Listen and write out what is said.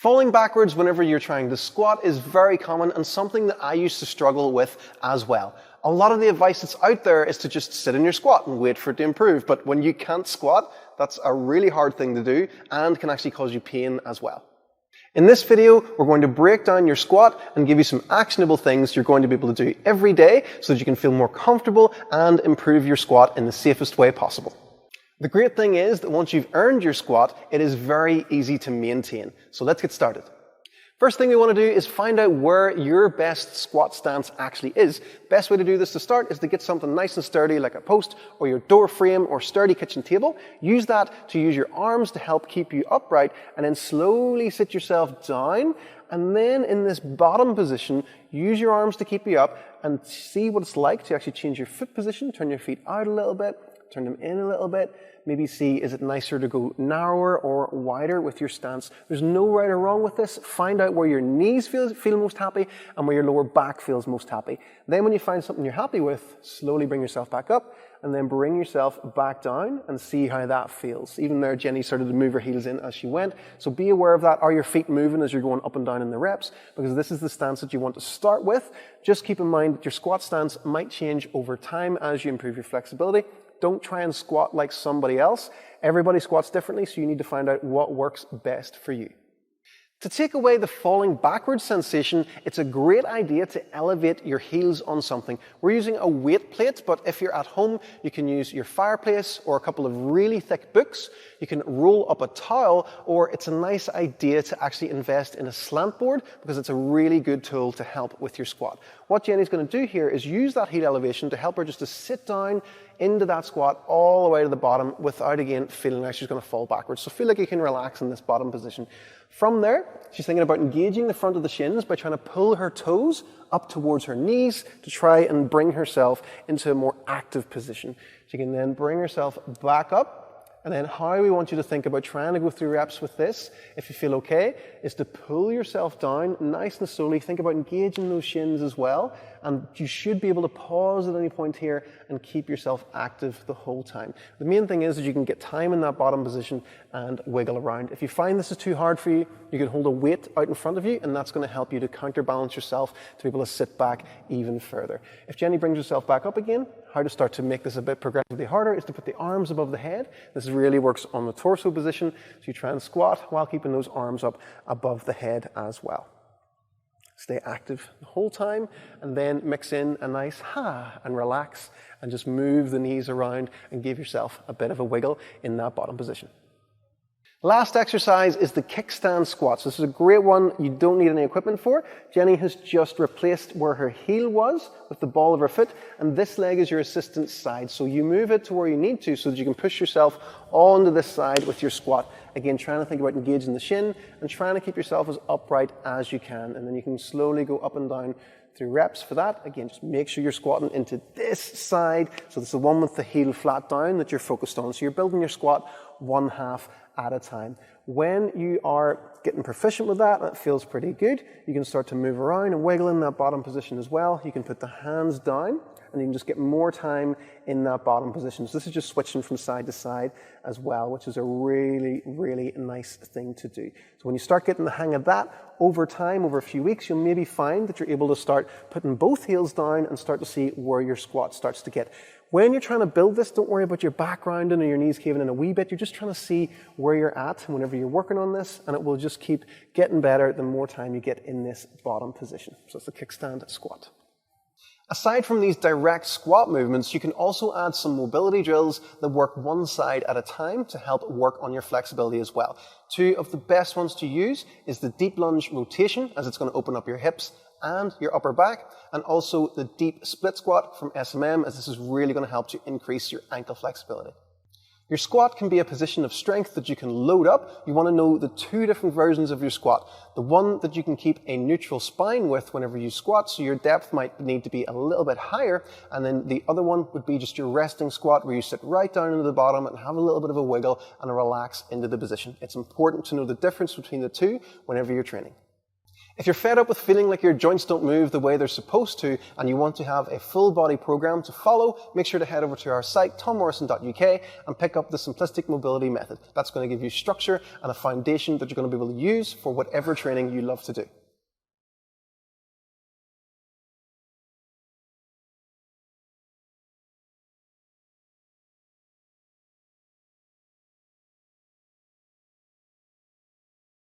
Falling backwards whenever you're trying to squat is very common and something that I used to struggle with as well. A lot of the advice that's out there is to just sit in your squat and wait for it to improve. But when you can't squat, that's a really hard thing to do and can actually cause you pain as well. In this video, we're going to break down your squat and give you some actionable things you're going to be able to do every day so that you can feel more comfortable and improve your squat in the safest way possible. The great thing is that once you've earned your squat, it is very easy to maintain. So let's get started. First thing we want to do is find out where your best squat stance actually is. Best way to do this to start is to get something nice and sturdy like a post or your door frame or sturdy kitchen table. Use that to use your arms to help keep you upright and then slowly sit yourself down. And then in this bottom position, use your arms to keep you up and see what it's like to actually change your foot position. Turn your feet out a little bit, turn them in a little bit. Maybe see, is it nicer to go narrower or wider with your stance? There's no right or wrong with this. Find out where your knees feel most happy and where your lower back feels most happy. Then when you find something you're happy with, slowly bring yourself back up and then bring yourself back down and see how that feels. Even there, Jenni started to move her heels in as she went. So be aware of that. Are your feet moving as you're going up and down in the reps? Because this is the stance that you want to start with. Just keep in mind that your squat stance might change over time as you improve your flexibility. Don't try and squat like somebody else. Everybody squats differently, so you need to find out what works best for you. To take away the falling backwards sensation, it's a great idea to elevate your heels on something. We're using a weight plate, but if you're at home, you can use your fireplace or a couple of really thick books. You can roll up a towel, or it's a nice idea to actually invest in a slant board because it's a really good tool to help with your squat. What Jenni's going to do here is use that heel elevation to help her just to sit down into that squat all the way to the bottom without, again, feeling like she's going to fall backwards. So feel like you can relax in this bottom position. From there, she's thinking about engaging the front of the shins by trying to pull her toes up towards her knees to try and bring herself into a more active position. She can then bring herself back up. And then how we want you to think about trying to go through reps with this, if you feel okay, is to pull yourself down nice and slowly. Think about engaging those shins as well. And you should be able to pause at any point here and keep yourself active the whole time. The main thing is that you can get time in that bottom position and wiggle around. If you find this is too hard for you, you can hold a weight out in front of you, and that's going to help you to counterbalance yourself to be able to sit back even further. If Jenni brings herself back up again, how to start to make this a bit progressively harder is to put the arms above the head. This really works on the torso position, so you try and squat while keeping those arms up above the head as well. Stay active the whole time, and then mix in a nice ha and relax, and just move the knees around and give yourself a bit of a wiggle in that bottom position. Last exercise is the kickstand squats. This is a great one you don't need any equipment for. Jenni has just replaced where her heel was with the ball of her foot, and this leg is your assistant side. So you move it to where you need to so that you can push yourself onto this side with your squat. Again, trying to think about engaging the shin and trying to keep yourself as upright as you can. And then you can slowly go up and down through reps for that. Again, just make sure you're squatting into this side. So this is the one with the heel flat down that you're focused on. So you're building your squat one half at a time. When you are getting proficient with that, that feels pretty good. You can start to move around and wiggle in that bottom position as well. You can put the hands down and you can just get more time in that bottom position. So this is just switching from side to side as well, which is a really, really nice thing to do. So when you start getting the hang of that over time, over a few weeks, you'll maybe find that you're able to start putting both heels down and start to see where your squat starts to get. When you're trying to build this, don't worry about your back rounding or your knees caving in a wee bit. You're just trying to see where you're at whenever you're working on this, and it will just keep getting better the more time you get in this bottom position. So it's the kickstand squat. Aside from these direct squat movements, you can also add some mobility drills that work one side at a time to help work on your flexibility as well. Two of the best ones to use is the deep lunge rotation, as it's going to open up your hips and your upper back, and also the deep split squat from SMM, as this is really going to help to increase your ankle flexibility. Your squat can be a position of strength that you can load up. You want to know the two different versions of your squat. The one that you can keep a neutral spine with whenever you squat, so your depth might need to be a little bit higher, and then the other one would be just your resting squat where you sit right down into the bottom and have a little bit of a wiggle and relax into the position. It's important to know the difference between the two whenever you're training. If you're fed up with feeling like your joints don't move the way they're supposed to and you want to have a full body program to follow, make sure to head over to our site, tommorrison.uk, and pick up the Simplistic Mobility Method. That's going to give you structure and a foundation that you're going to be able to use for whatever training you love to do.